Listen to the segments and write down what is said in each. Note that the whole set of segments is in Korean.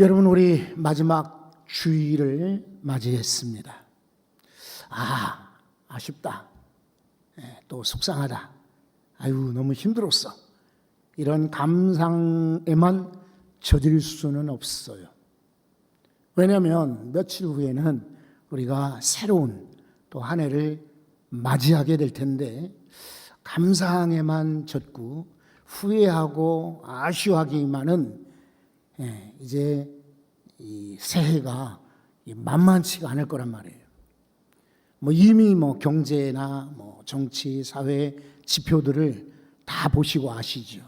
여러분, 우리 마지막 주일을 맞이했습니다. 아쉽다. 또 속상하다. 아유, 너무 힘들었어. 이런 감상에만 젖을 수는 없어요. 왜냐하면 며칠 후에는 우리가 새로운 또 한 해를 맞이하게 될 텐데, 감상에만 젖고 후회하고 아쉬워하기만은 이제 이 새해가 만만치가 않을 거란 말이에요. 이미 경제나 정치, 사회 지표들을 다 보시고 아시죠.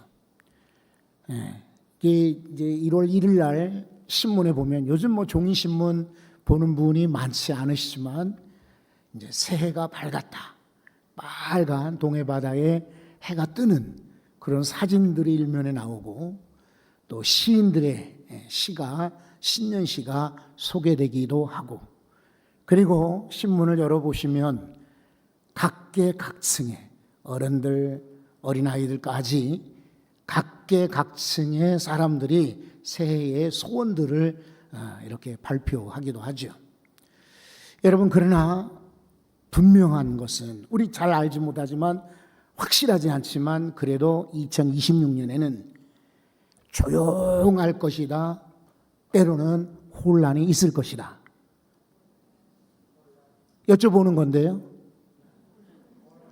이게 이제 1월 1일 날 신문에 보면, 요즘 종이 신문 보는 분이 많지 않으시지만 이제 새해가 밝았다, 빨간 동해 바다에 해가 뜨는 그런 사진들이 일면에 나오고, 또 시인들의 시가, 신년시가 소개되기도 하고, 그리고 신문을 열어보시면 각계각층의 어른들, 어린아이들까지 각계각층의 사람들이 새해의 소원들을 이렇게 발표하기도 하죠. 여러분, 그러나 분명한 것은, 우리 잘 알지 못하지만, 확실하지 않지만, 그래도 2026년에는 조용할 것이다, 때로는 혼란이 있을 것이다. 여쭤보는 건데요,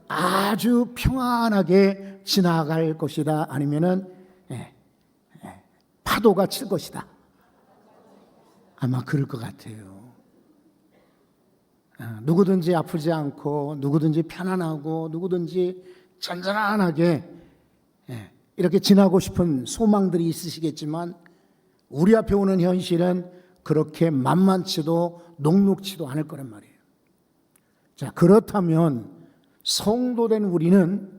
아주 평안하게 지나갈 것이다, 아니면은 파도가 칠 것이다? 아마 그럴 것 같아요. 누구든지 아프지 않고, 누구든지 편안하고, 누구든지 잔잔하게 이렇게 지나고 싶은 소망들이 있으시겠지만, 우리 앞에 오는 현실은 그렇게 만만치도 녹록치도 않을 거란 말이에요. 자, 그렇다면 성도된 우리는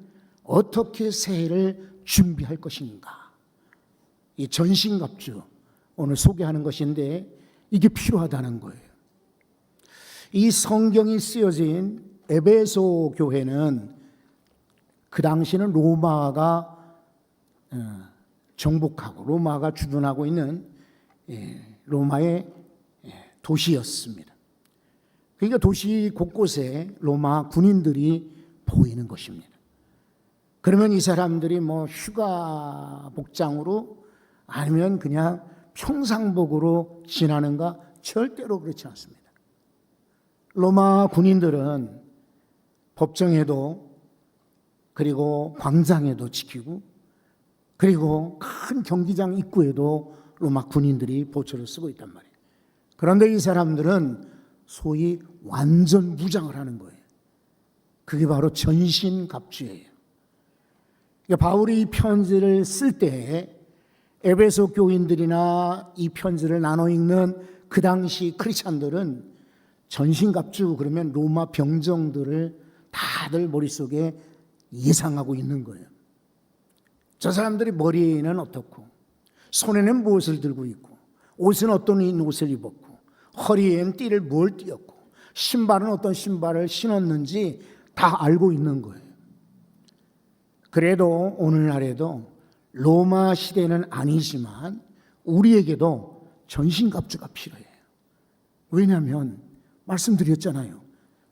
어떻게 새해를 준비할 것인가? 이 전신갑주, 오늘 소개하는 것인데, 이게 필요하다는 거예요. 이 성경이 쓰여진 에베소 교회는 그 당시는 로마가 정복하고 로마가 주둔하고 있는 로마의 도시였습니다. 그러니까 도시 곳곳에 로마 군인들이 보이는 것입니다. 그러면 이 사람들이 휴가 복장으로, 아니면 그냥 평상복으로 지나는가? 절대로 그렇지 않습니다. 로마 군인들은 법정에도, 그리고 광장에도 지키고, 그리고 큰 경기장 입구에도 로마 군인들이 보초를 쓰고 있단 말이에요. 그런데 이 사람들은 소위 완전 무장을 하는 거예요. 그게 바로 전신갑주예요. 그러니까 바울이 이 편지를 쓸 때 에베소 교인들이나 이 편지를 나눠 읽는 그 당시 크리스찬들은 전신갑주 그러면 로마 병정들을 다들 머릿속에 예상하고 있는 거예요. 저 사람들이 머리는 어떻고, 손에는 무엇을 들고 있고, 옷은 어떤 옷을 입었고, 허리에는 띠를 뭘 띠었고, 신발은 어떤 신발을 신었는지 다 알고 있는 거예요. 그래도 오늘날에도 로마 시대는 아니지만 우리에게도 전신갑주가 필요해요. 왜냐하면 말씀드렸잖아요.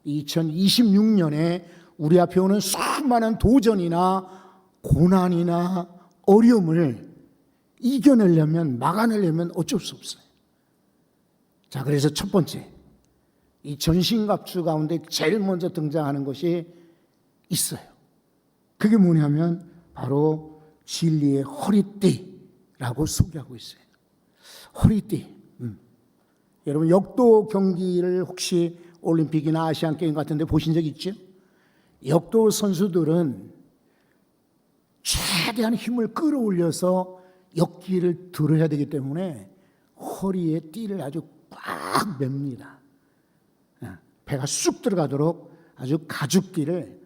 2026년에 우리 앞에 오는 수많은 도전이나 고난이나 어려움을 이겨내려면, 막아내려면 어쩔 수 없어요. 자, 그래서 첫 번째, 이 전신갑주 가운데 제일 먼저 등장하는 것이 있어요. 그게 뭐냐면 바로 진리의 허리띠라고 소개하고 있어요. 허리띠. 여러분, 역도 경기를 혹시 올림픽이나 아시안 게임 같은 데 보신 적 있죠? 역도 선수들은 최대한 힘을 끌어올려서 역기를 들어야 되기 때문에 허리에 띠를 아주 꽉 맵니다. 배가 쑥 들어가도록 아주 가죽띠를,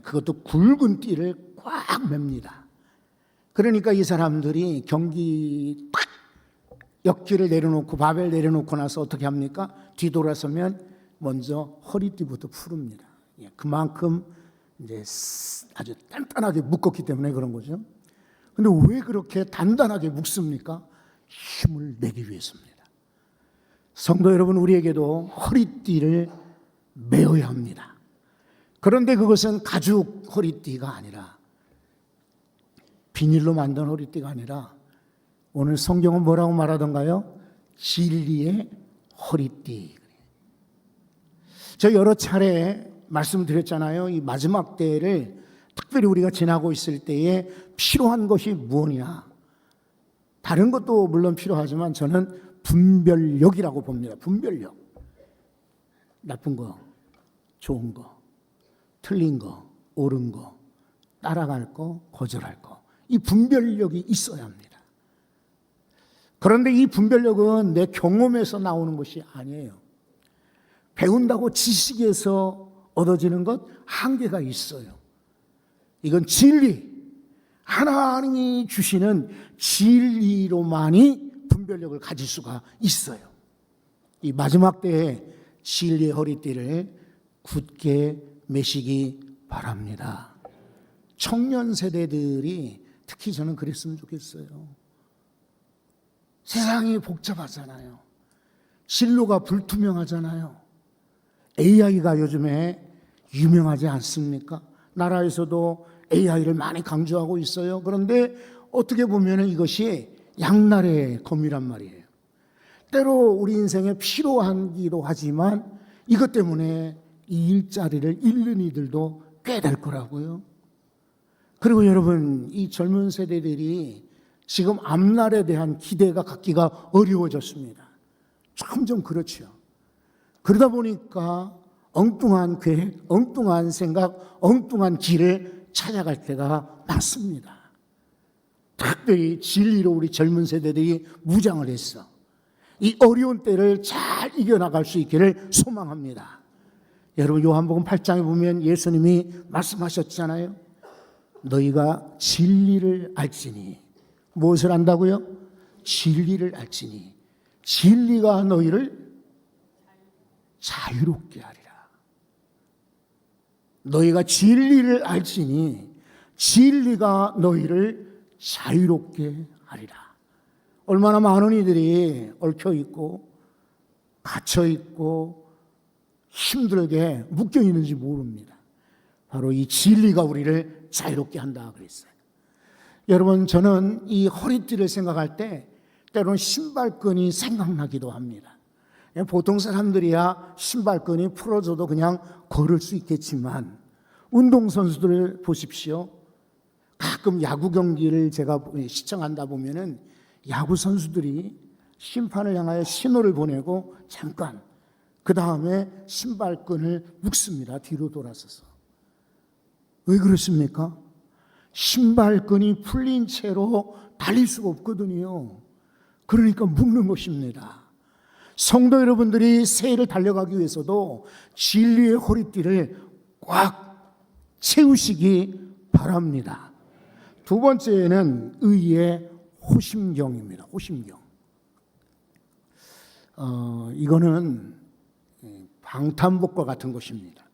그것도 굵은 띠를 꽉 맵니다. 그러니까 이 사람들이 경기 딱 역기를 내려놓고 바벨 내려놓고 나서 어떻게 합니까? 뒤돌아서면 먼저 허리띠부터 풀읍니다. 그만큼 이제 아주 단단하게 묶었기 때문에 그런 거죠. 근데 왜 그렇게 단단하게 묶습니까? 힘을 내기 위해서입니다. 성도 여러분, 우리에게도 허리띠를 메어야 합니다. 그런데 그것은 가죽 허리띠가 아니라, 비닐로 만든 허리띠가 아니라, 오늘 성경은 뭐라고 말하던가요? 진리의 허리띠. 저 여러 차례 말씀드렸잖아요. 이 마지막 때를 특별히 우리가 지나고 있을 때에 필요한 것이 무엇이냐. 다른 것도 물론 필요하지만 저는 분별력이라고 봅니다. 분별력. 나쁜 거, 좋은 거, 틀린 거, 옳은 거, 따라갈 거, 거절할 거. 이 분별력이 있어야 합니다. 그런데 이 분별력은 내 경험에서 나오는 것이 아니에요. 배운다고 지식에서 얻어지는 것 한계가 있어요. 이건 진리, 하나님이 주시는 진리로만이 분별력을 가질 수가 있어요. 이 마지막 때에 진리의 허리띠를 굳게 매시기 바랍니다. 청년 세대들이 특히 저는 그랬으면 좋겠어요. 세상이 복잡하잖아요. 진로가 불투명하잖아요. AI가 요즘에 유명하지 않습니까? 나라에서도 AI를 많이 강조하고 있어요. 그런데 어떻게 보면 이것이 양날의 검이란 말이에요. 때로 우리 인생에 필요하기도 하지만 이것 때문에 이 일자리를 잃는 이들도 꽤 될 거라고요. 그리고 여러분, 이 젊은 세대들이 지금 앞날에 대한 기대가 갖기가 어려워졌습니다. 점점 그렇죠. 그러다 보니까 엉뚱한 계획, 엉뚱한 생각, 엉뚱한 길을 찾아갈 때가 많습니다. 특별히 진리로 우리 젊은 세대들이 무장을 했어. 이 어려운 때를 잘 이겨나갈 수 있기를 소망합니다. 여러분, 요한복음 8장에 보면 예수님이 말씀하셨잖아요. 너희가 진리를 알지니. 무엇을 안다고요? 진리를 알지니. 진리가 너희를 자유롭게 하리라. 너희가 진리를 알지니 진리가 너희를 자유롭게 하리라. 얼마나 많은 이들이 얽혀있고 갇혀있고 힘들게 묶여있는지 모릅니다. 바로 이 진리가 우리를 자유롭게 한다 그랬어요. 여러분, 저는 이 허리띠를 생각할 때 때로는 신발끈이 생각나기도 합니다. 보통 사람들이야 신발끈이 풀어져도 그냥 걸을 수 있겠지만 운동선수들을 보십시오. 가끔 야구 경기를 제가 시청한다 보면은 야구 선수들이 심판을 향하여 신호를 보내고 잠깐 그 다음에 신발끈을 묶습니다. 뒤로 돌아서서. 왜 그렇습니까? 신발끈이 풀린 채로 달릴 수가 없거든요. 그러니까 묶는 것입니다. 성도 여러분들이 새해를 달려가기 위해서도 진리의 허리띠를 꽉 채우시기 바랍니다. 두 번째는 의의 호심경입니다. 호심경. 이거는 방탄복과 같은 것입니다.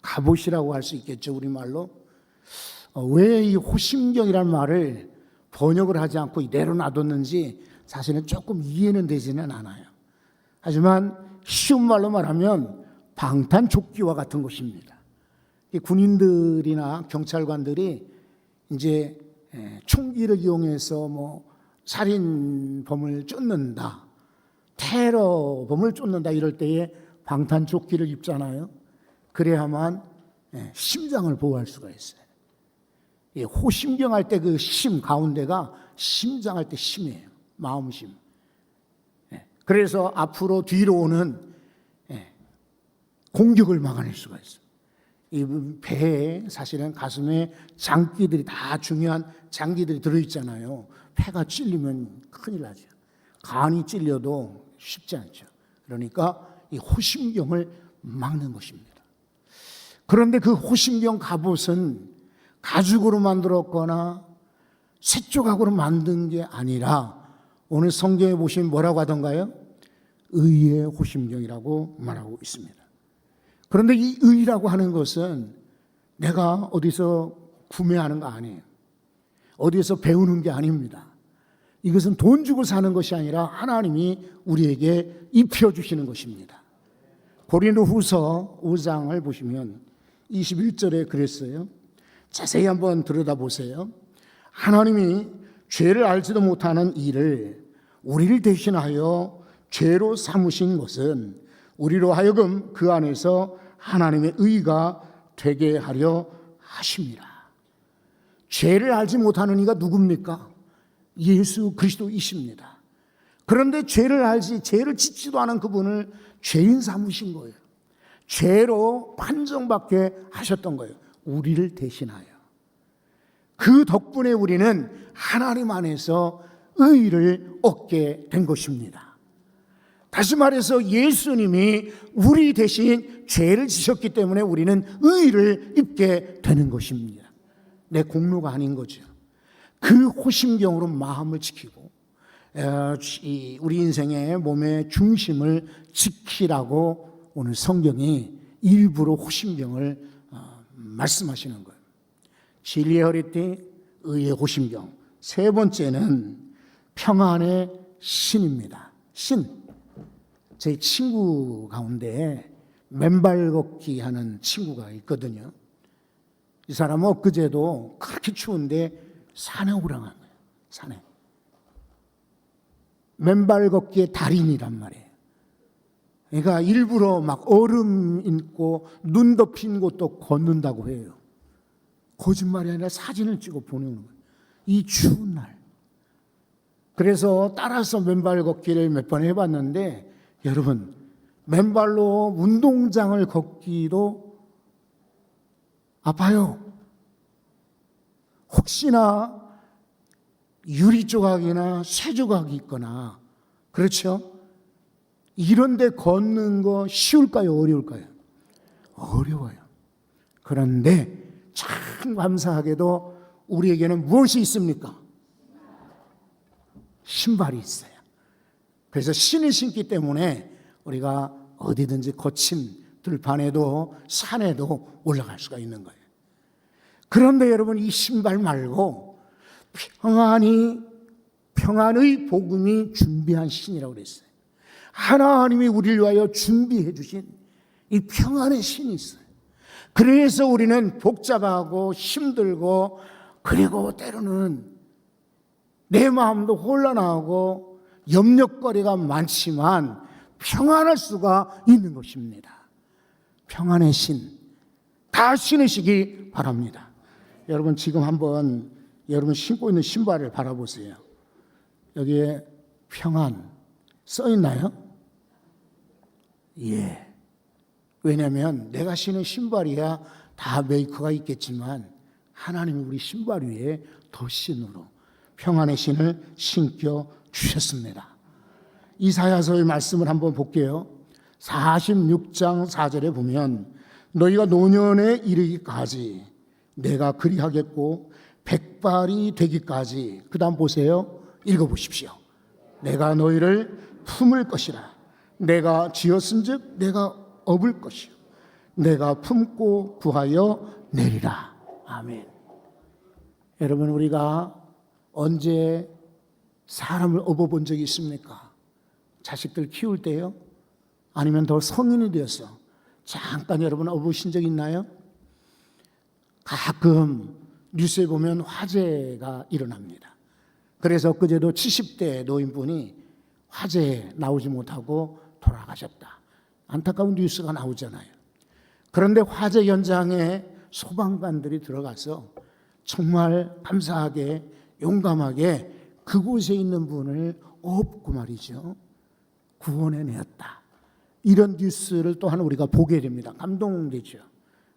갑옷이라고 할 수 있겠죠, 우리말로. 왜 이 호심경이라는 말을 번역을 하지 않고 이대로 놔뒀는지 사실은 조금 이해는 되지는 않아요. 하지만 쉬운 말로 말하면 방탄조끼와 같은 것입니다. 군인들이나 경찰관들이 이제 총기를 이용해서 뭐 살인범을 쫓는다, 테러범을 쫓는다 이럴 때에 방탄조끼를 입잖아요. 그래야만 심장을 보호할 수가 있어요. 호심경 할 때 그 심 가운데가 심장 할 때 심이에요. 마음심. 그래서 앞으로 뒤로 오는 공격을 막아낼 수가 있어요. 이 배에 사실은 가슴에 장기들이 다 중요한 장기들이 들어있잖아요. 폐가 찔리면 큰일 나죠. 간이 찔려도 쉽지 않죠. 그러니까 이 호심경을 막는 것입니다. 그런데 그 호심경 갑옷은 가죽으로 만들었거나 쇠조각으로 만든 게 아니라 오늘 성경에 보시면 뭐라고 하던가요? 의의 호심경이라고 말하고 있습니다. 그런데 이 의라고 하는 것은 내가 어디서 구매하는 거 아니에요. 어디에서 배우는 게 아닙니다. 이것은 돈 주고 사는 것이 아니라 하나님이 우리에게 입혀주시는 것입니다. 고린도후서 5장을 보시면 21절에 그랬어요. 자세히 한번 들여다보세요. 하나님이 죄를 알지도 못하는 이를 우리를 대신하여 죄로 삼으신 것은 우리로 하여금 그 안에서 하나님의 의가 되게 하려 하심이라. 죄를 알지 못하는 이가 누굽니까? 예수 그리스도이십니다. 그런데 죄를 짓지도 않은 그분을 죄인 삼으신 거예요. 죄로 판정받게 하셨던 거예요. 우리를 대신하여. 그 덕분에 우리는 하나님 안에서 의를 얻게 된 것입니다. 다시 말해서 예수님이 우리 대신 죄를 지셨기 때문에 우리는 의를 입게 되는 것입니다. 내 공로가 아닌 거죠. 그 호심경으로 마음을 지키고 우리 인생의 몸의 중심을 지키라고 오늘 성경이 일부러 호심경을 말씀하시는 거예요. 진리의 허리띠, 의의 호심경. 세 번째는 평안의 신입니다. 신. 제 친구 가운데 맨발 걷기 하는 친구가 있거든요. 이 사람은 엊그제도 그렇게 추운데 산에 오라간 거예요. 산에. 맨발 걷기의 달인이란 말이에요. 그러니까 일부러 막 얼음 있고 눈 덮인 곳도 걷는다고 해요. 거짓말이 아니라 사진을 찍어 보내는 거예요. 이 추운 날. 그래서 따라서 맨발 걷기를 몇 번 해봤는데 여러분 맨발로 운동장을 걷기도 아파요. 혹시나 유리 조각이나 쇠 조각이 있거나 그렇죠? 이런 데 걷는 거 쉬울까요? 어려울까요? 어려워요. 그런데 참 감사하게도 우리에게는 무엇이 있습니까? 신발이 있어요. 그래서 신을 신기 때문에 우리가 어디든지 거친 들판에도 산에도 올라갈 수가 있는 거예요. 그런데 여러분 이 신발 말고 평안의 복음이 준비한 신이라고 그랬어요. 하나님이 우리를 위하여 준비해 주신 이 평안의 신이 있어요. 그래서 우리는 복잡하고 힘들고 그리고 때로는 내 마음도 혼란하고 염려거리가 많지만 평안할 수가 있는 것입니다. 평안의 신, 다 신으시기 바랍니다. 여러분 지금 한번 여러분 신고 있는 신발을 바라보세요. 여기에 평안 써 있나요? 예. 왜냐하면 내가 신은 신발이야 다 메이커가 있겠지만 하나님이 우리 신발 위에 더 신으로 평안의 신을 신겨 주셨습니다. 이사야서의 말씀을 한번 볼게요. 46장 4절에 보면 너희가 노년에 이르기까지 내가 그리하겠고 백발이 되기까지 그 다음 보세요. 읽어보십시오. 내가 너희를 품을 것이라. 내가 지었은즉 내가 업을 것이요 내가 품고 구하여 내리라. 아멘. 여러분 우리가 언제 사람을 업어본 적이 있습니까? 자식들 키울 때요? 아니면 더 성인이 되어서 잠깐 여러분 업으신 적 있나요? 가끔 뉴스에 보면 화재가 일어납니다. 그래서 엊그제도 70대 노인분이 화재에 나오지 못하고 돌아가셨다. 안타까운 뉴스가 나오잖아요. 그런데 화재 현장에 소방관들이 들어가서 정말 감사하게 용감하게 그곳에 있는 분을 업고 말이죠. 구원해내었다. 이런 뉴스를 또한 우리가 보게 됩니다. 감동되죠.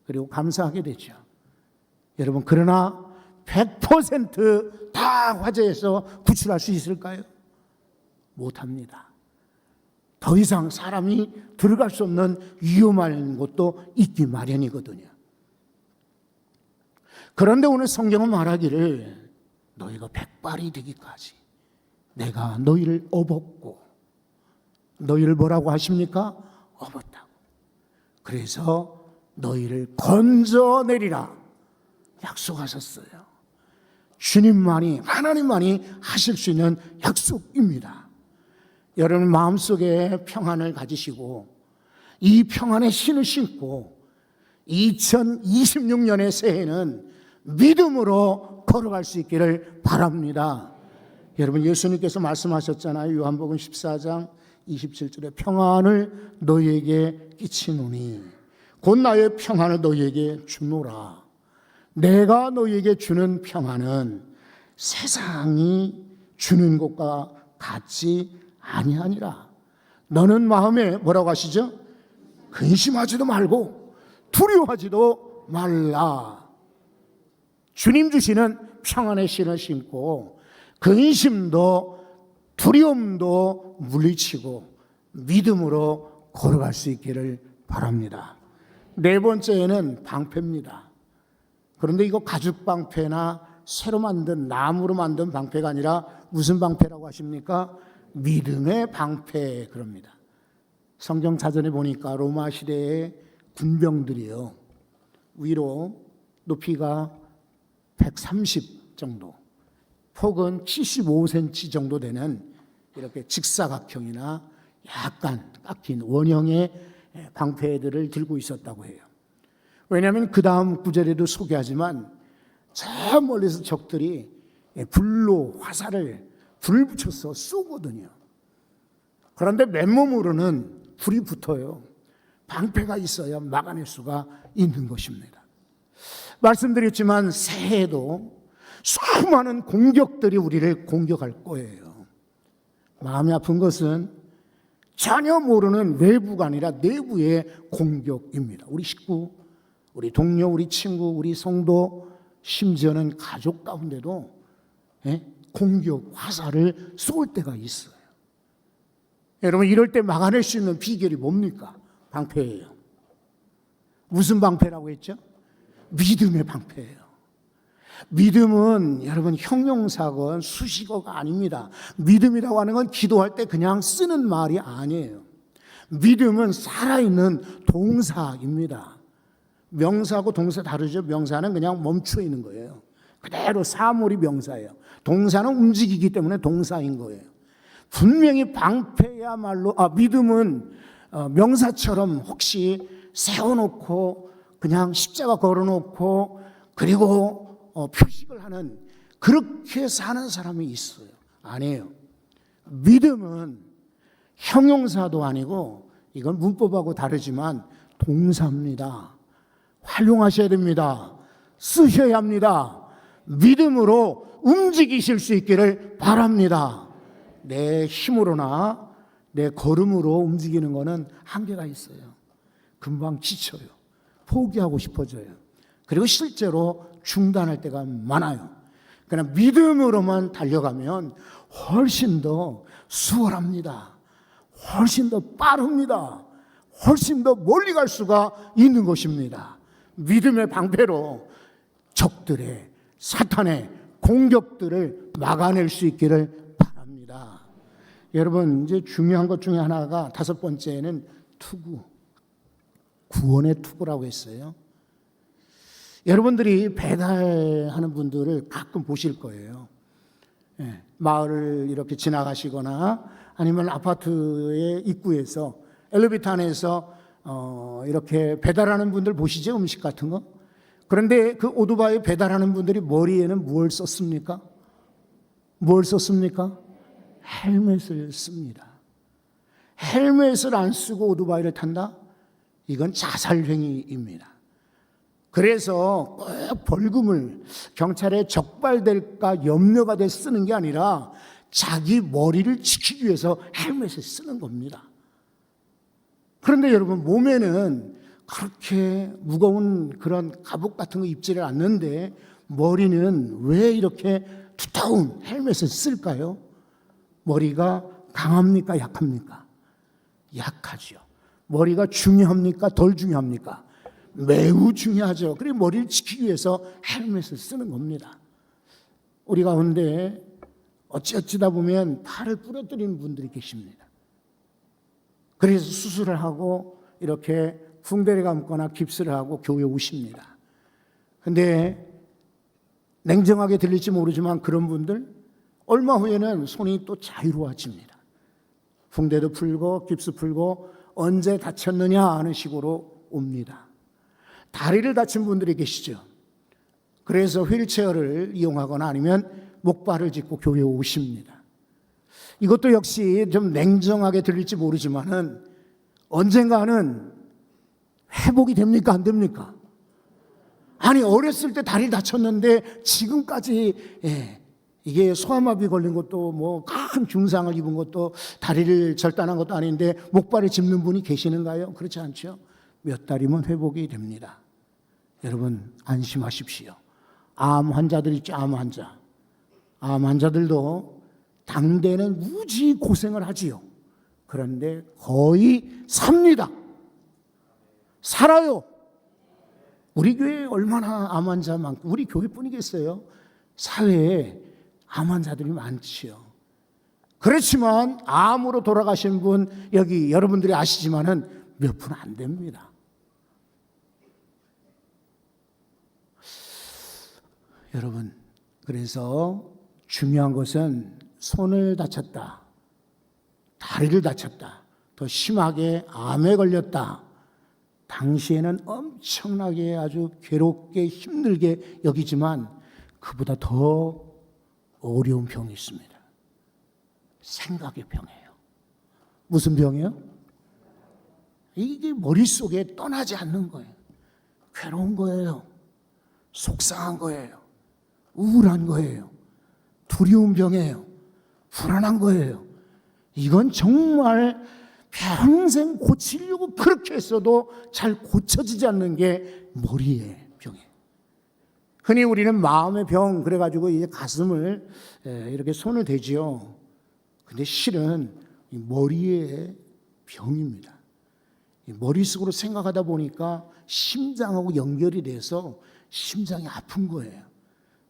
그리고 감사하게 되죠. 여러분 그러나 100% 화재에서 구출할 수 있을까요? 못합니다. 더 이상 사람이 들어갈 수 없는 위험한 곳도 있기 마련이거든요. 그런데 오늘 성경은 말하기를 너희가 백발이 되기까지 내가 너희를 업었고 너희를 뭐라고 하십니까? 업었다고. 그래서 너희를 건져내리라 약속하셨어요. 주님만이, 하나님만이 하실 수 있는 약속입니다. 여러분 마음속에 평안을 가지시고 이 평안의 신을 신고 2026년의 새해는 믿음으로 걸어갈 수 있기를 바랍니다. 여러분 예수님께서 말씀하셨잖아요. 요한복음 14장 27절에 평안을 너희에게 끼치노니 곧 나의 평안을 너희에게 주노라. 내가 너희에게 주는 평안은 세상이 주는 것과 같지 아니하니라. 너는 마음에 뭐라고 하시죠? 근심하지도 말고 두려워하지도 말라. 주님 주시는 평안의 신을 신고 근심도 두려움도 물리치고 믿음으로 걸어갈 수 있기를 바랍니다. 네 번째는 방패입니다. 그런데 이거 가죽 방패나 새로 만든 나무로 만든 방패가 아니라 무슨 방패라고 하십니까? 믿음의 방패 그럽니다. 성경 사전에 보니까 로마 시대의 군병들이요, 위로 높이가 130 정도, 폭은 75cm 정도 되는 이렇게 직사각형이나 약간 깎인 원형의 방패들을 들고 있었다고 해요. 왜냐하면 그 다음 구절에도 소개하지만 저 멀리서 적들이 불로 화살을 불 붙여서 쏘거든요. 그런데 맨몸으로는 불이 붙어요. 방패가 있어야 막아낼 수가 있는 것입니다. 말씀드렸지만 새해에도 수많은 공격들이 우리를 공격할 거예요. 마음이 아픈 것은 전혀 모르는 외부가 아니라 내부의 공격입니다. 우리 식구, 우리 동료, 우리 친구, 우리 성도, 심지어는 가족 가운데도 공격, 화살을 쏠 때가 있어요. 여러분 이럴 때 막아낼 수 있는 비결이 뭡니까? 방패예요. 무슨 방패라고 했죠? 믿음의 방패예요. 믿음은 여러분 형용사건 수식어가 아닙니다. 믿음이라고 하는 건 기도할 때 그냥 쓰는 말이 아니에요. 믿음은 살아있는 동사입니다. 명사하고 동사 다르죠. 명사는 그냥 멈춰 있는 거예요. 그대로 사물이 명사예요. 동사는 움직이기 때문에 동사인 거예요. 분명히 방패야말로 믿음은 명사처럼 혹시 세워놓고 그냥 십자가 걸어놓고 그리고 표식을 하는 그렇게 사는 사람이 있어요. 아니에요. 믿음은 형용사도 아니고 이건 문법하고 다르지만 동사입니다. 활용하셔야 됩니다. 쓰셔야 합니다. 믿음으로 움직이실 수 있기를 바랍니다. 내 힘으로나 내 걸음으로 움직이는 것은 한계가 있어요. 금방 지쳐요. 포기하고 싶어져요. 그리고 실제로 중단할 때가 많아요. 그러나 믿음으로만 달려가면 훨씬 더 수월합니다. 훨씬 더 빠릅니다. 훨씬 더 멀리 갈 수가 있는 것입니다. 믿음의 방패로 적들의 사탄의 공격들을 막아낼 수 있기를 바랍니다. 여러분 이제 중요한 것 중에 하나가 다섯 번째는 투구, 구원의 투구라고 했어요. 여러분들이 배달하는 분들을 가끔 보실 거예요. 마을을 이렇게 지나가시거나 아니면 아파트의 입구에서 엘리베이터 안에서 이렇게 배달하는 분들 보시죠? 음식 같은 거. 그런데 그 오토바이 배달하는 분들이 머리에는 무엇을 썼습니까? 뭘 썼습니까? 헬멧을 씁니다. 헬멧을 안 쓰고 오토바이를 탄다? 이건 자살행위입니다. 그래서 꼭 벌금을 경찰에 적발될까 염려가 돼 쓰는 게 아니라 자기 머리를 지키기 위해서 헬멧을 쓰는 겁니다. 그런데 여러분 몸에는 그렇게 무거운 그런 갑옷 같은 거 입지를 않는데 머리는 왜 이렇게 두터운 헬멧을 쓸까요? 머리가 강합니까? 약합니까? 약하죠. 머리가 중요합니까? 덜 중요합니까? 매우 중요하죠. 그리고 머리를 지키기 위해서 헬멧을 쓰는 겁니다. 우리 가운데 어찌다 보면 팔을 부러뜨리는 분들이 계십니다. 그래서 수술을 하고 이렇게 붕대를 감거나 깁스를 하고 교회에 오십니다. 근데 냉정하게 들릴지 모르지만 그런 분들 얼마 후에는 손이 또 자유로워집니다. 붕대도 풀고 깁스 풀고 언제 다쳤느냐 하는 식으로 옵니다. 다리를 다친 분들이 계시죠. 그래서 휠체어를 이용하거나 아니면 목발을 짚고 교회에 오십니다. 이것도 역시 좀 냉정하게 들릴지 모르지만은 언젠가는 회복이 됩니까? 안 됩니까? 아니, 어렸을 때 다리 다쳤는데 지금까지, 이게 소아마비 걸린 것도 뭐 큰 중상을 입은 것도 다리를 절단한 것도 아닌데 목발을 짚는 분이 계시는가요? 그렇지 않죠? 몇 달이면 회복이 됩니다. 여러분 안심하십시오. 암 환자들 있죠. 암 환자. 암 환자들도 당대는 무지 고생을 하지요. 그런데 거의 삽니다. 살아요. 우리 교회에 얼마나 암 환자 많고, 우리 교회뿐이겠어요? 사회에 암 환자들이 많지요. 그렇지만 암으로 돌아가신 분 여기 여러분들이 아시지만은 몇 분 안 됩니다. 여러분, 그래서 중요한 것은 손을 다쳤다, 다리를 다쳤다, 더 심하게 암에 걸렸다. 당시에는 엄청나게 아주 괴롭게 힘들게 여기지만 그보다 더 어려운 병이 있습니다. 생각의 병이에요. 무슨 병이에요? 이게 머릿속에 떠나지 않는 거예요. 괴로운 거예요. 속상한 거예요. 우울한 거예요. 두려운 병이에요. 불안한 거예요. 이건 정말 평생 고치려고 그렇게 했어도 잘 고쳐지지 않는 게 머리의 병이에요. 흔히 우리는 마음의 병 그래가지고 이제 가슴을 이렇게 손을 대지요. 근데 실은 이 머리의 병입니다. 이 머릿속으로 생각하다 보니까 심장하고 연결이 돼서 심장이 아픈 거예요.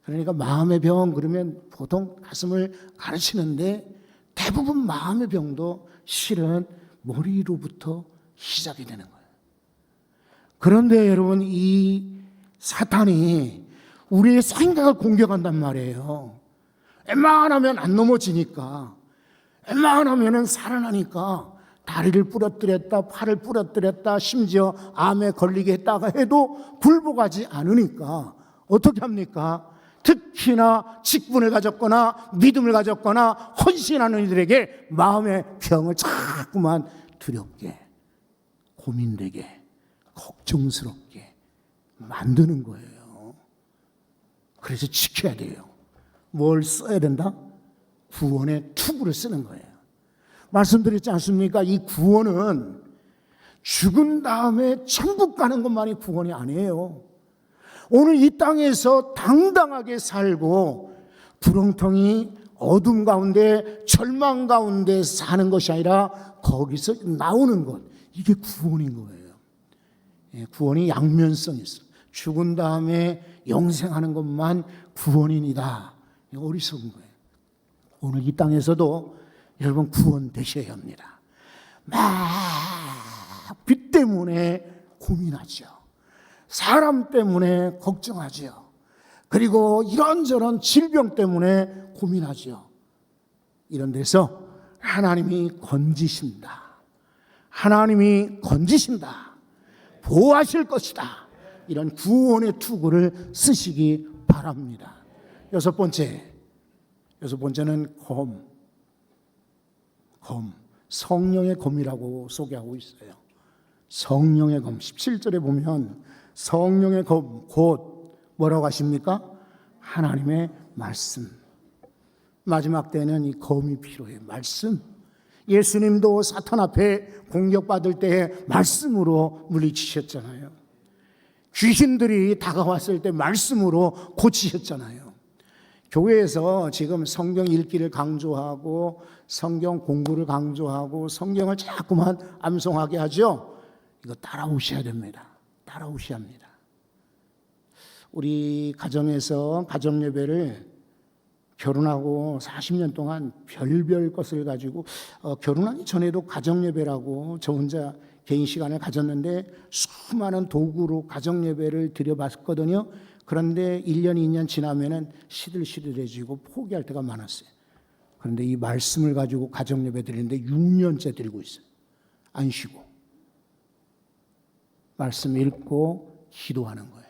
그러니까 마음의 병 그러면 보통 가슴을 가르치는데 대부분 마음의 병도 실은 머리로부터 시작이 되는 거예요. 그런데 여러분, 이 사탄이 우리의 생각을 공격한단 말이에요. 웬만하면 안 넘어지니까, 웬만하면 살아나니까 다리를 부러뜨렸다, 팔을 부러뜨렸다, 심지어 암에 걸리게 했다가 해도 굴복하지 않으니까 어떻게 합니까? 특히나 직분을 가졌거나 믿음을 가졌거나 헌신하는 이들에게 마음의 병을 자꾸만 두렵게, 고민되게, 걱정스럽게 만드는 거예요. 그래서 지켜야 돼요. 뭘 써야 된다? 구원의 투구를 쓰는 거예요. 말씀드렸지 않습니까? 이 구원은 죽은 다음에 천국 가는 것만이 구원이 아니에요. 오늘 이 땅에서 당당하게 살고 구렁텅이 어둠 가운데 절망 가운데 사는 것이 아니라 거기서 나오는 것, 이게 구원인 거예요. 구원이 양면성이 있어요. 죽은 다음에 영생하는 것만 구원이다. 어리석은 거예요. 오늘 이 땅에서도 여러분 구원 되셔야 합니다. 막 빚 때문에 고민하죠. 사람 때문에 걱정하지요. 그리고 이런저런 질병 때문에 고민하지요. 이런 데서 하나님이 건지신다. 하나님이 건지신다. 보호하실 것이다. 이런 구원의 투구를 쓰시기 바랍니다. 여섯 번째는 검. 성령의 검이라고 소개하고 있어요. 성령의 검. 17절에 보면 성령의 검, 곧 뭐라고 하십니까? 하나님의 말씀. 마지막 때는 이 검이 필요해요. 말씀. 예수님도 사탄 앞에 공격받을 때에 말씀으로 물리치셨잖아요. 귀신들이 다가왔을 때 말씀으로 고치셨잖아요. 교회에서 지금 성경 읽기를 강조하고 성경 공부를 강조하고 성경을 자꾸만 암송하게 하죠. 이거 따라오셔야 됩니다. 따라오셔야 합니다. 우리 가정에서 가정예배를 결혼하고 40년 동안 별별 것을 가지고 결혼하기 전에도 가정예배라고 저 혼자 개인 시간을 가졌는데 수많은 도구로 가정예배를 드려봤거든요. 그런데 1년, 2년 지나면은 시들시들해지고 포기할 때가 많았어요. 그런데 이 말씀을 가지고 가정예배 드리는데 6년째 드리고 있어요. 안 쉬고. 말씀 읽고 기도하는 거예요.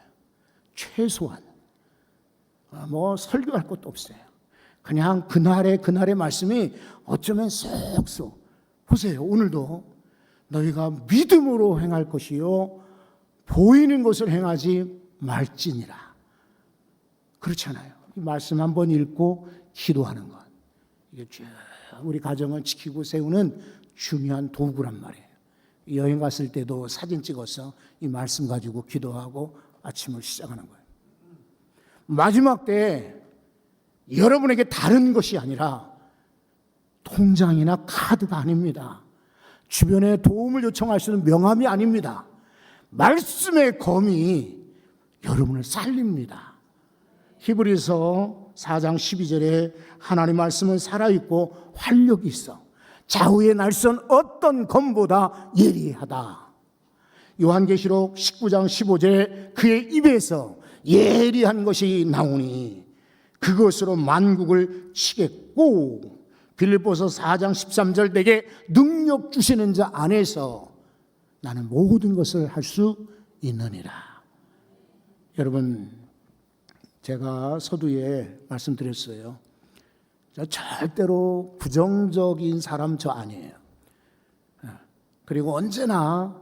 최소한. 뭐 설교할 것도 없어요. 그냥 그날의 말씀이 어쩌면 쏙쏙. 보세요. 오늘도 너희가 믿음으로 행할 것이요 보이는 것을 행하지 말지니라. 그렇잖아요. 이 말씀 한번 읽고 기도하는 것. 이게 쭉 우리 가정을 지키고 세우는 중요한 도구란 말이에요. 여행 갔을 때도 사진 찍어서 이 말씀 가지고 기도하고 아침을 시작하는 거예요. 마지막 때 여러분에게 다른 것이 아니라 통장이나 카드가 아닙니다. 주변에 도움을 요청하시는 명함이 아닙니다. 말씀의 검이 여러분을 살립니다. 히브리서 4장 12절에 하나님 말씀은 살아있고 활력이 있어 좌우의 날선 어떤 검보다 예리하다. 요한계시록 19장 15절에 그의 입에서 예리한 것이 나오니 그것으로 만국을 치겠고, 빌립보서 4장 13절 내게 능력 주시는 자 안에서 나는 모든 것을 할 수 있느니라. 여러분, 제가 서두에 말씀드렸어요. 저 절대로 부정적인 사람 저 아니에요. 그리고 언제나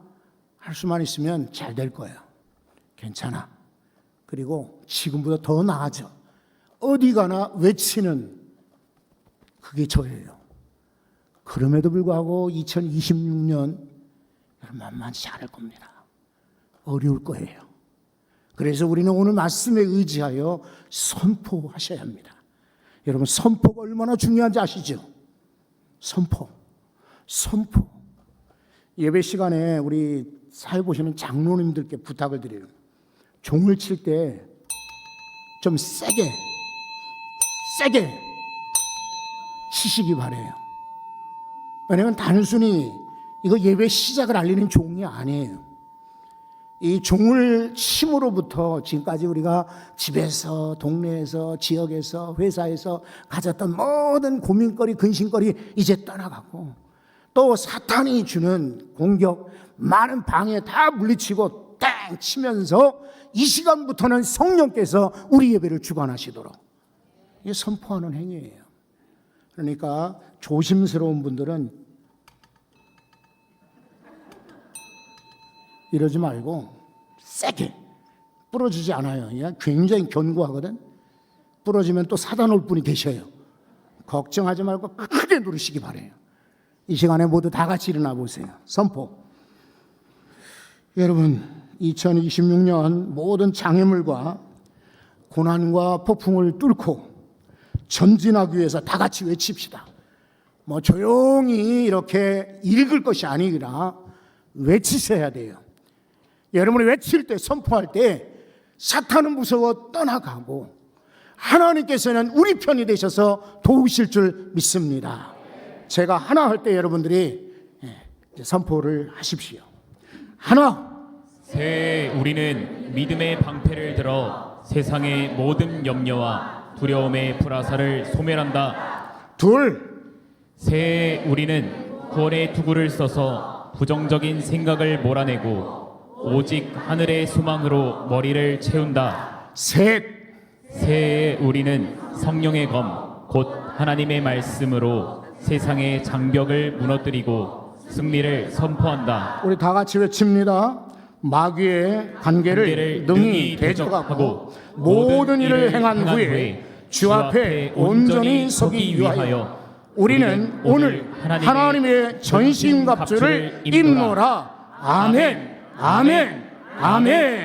할 수만 있으면 잘 될 거예요. 괜찮아. 그리고 지금보다 더 나아져. 어디 가나 외치는 그게 저예요. 그럼에도 불구하고 2026년 여러분 만만치 않을 겁니다. 어려울 거예요. 그래서 우리는 오늘 말씀에 의지하여 선포하셔야 합니다. 여러분 선포가 얼마나 중요한지 아시죠? 선포. 예배 시간에 우리 사회 보시는 장로님들께 부탁을 드려요. 종을 칠 때 좀 세게 치시기 바래요. 왜냐하면 단순히 이거 예배 시작을 알리는 종이 아니에요. 이 종을 침으로부터 지금까지 우리가 집에서, 동네에서, 지역에서, 회사에서 가졌던 모든 고민거리, 근심거리 이제 떠나가고, 또 사탄이 주는 공격, 많은 방해 다 물리치고 땡 치면서 이 시간부터는 성령께서 우리 예배를 주관하시도록, 이게 선포하는 행위예요. 그러니까 조심스러운 분들은 이러지 말고 세게, 부러지지 않아요. 그냥 굉장히 견고하거든. 부러지면 또 사다 놓을 분이 계셔요. 걱정하지 말고 크게 누르시기 바래요. 이 시간에 모두 다 같이 일어나 보세요. 선포. 여러분 2026년 모든 장애물과 고난과 폭풍을 뚫고 전진하기 위해서 다 같이 외칩시다. 뭐 조용히 이렇게 읽을 것이 아니라 외치셔야 돼요. 여러분이 외칠 때, 선포할 때 사탄은 무서워 떠나가고 하나님께서는 우리 편이 되셔서 도우실 줄 믿습니다. 제가 하나 할 때 여러분들이 선포를 하십시오. 하나. 새해 우리는 믿음의 방패를 들어 세상의 모든 염려와 두려움의 불화살을 소멸한다. 둘. 새해 우리는 구원의 투구를 써서 부정적인 생각을 몰아내고 오직 하늘의 소망으로 머리를 채운다. 셋. 새해 우리는 성령의 검, 곧 하나님의 말씀으로 세상의 장벽을 무너뜨리고 승리를 선포한다. 우리 다 같이 외칩니다. 마귀의 관계를 능히 대적하고 모든 일을 행한 후에 주 앞에 온전히 서기 위하여 우리는 오늘 하나님의 전신갑주를 입노라. 아멘. 아멘. 아멘.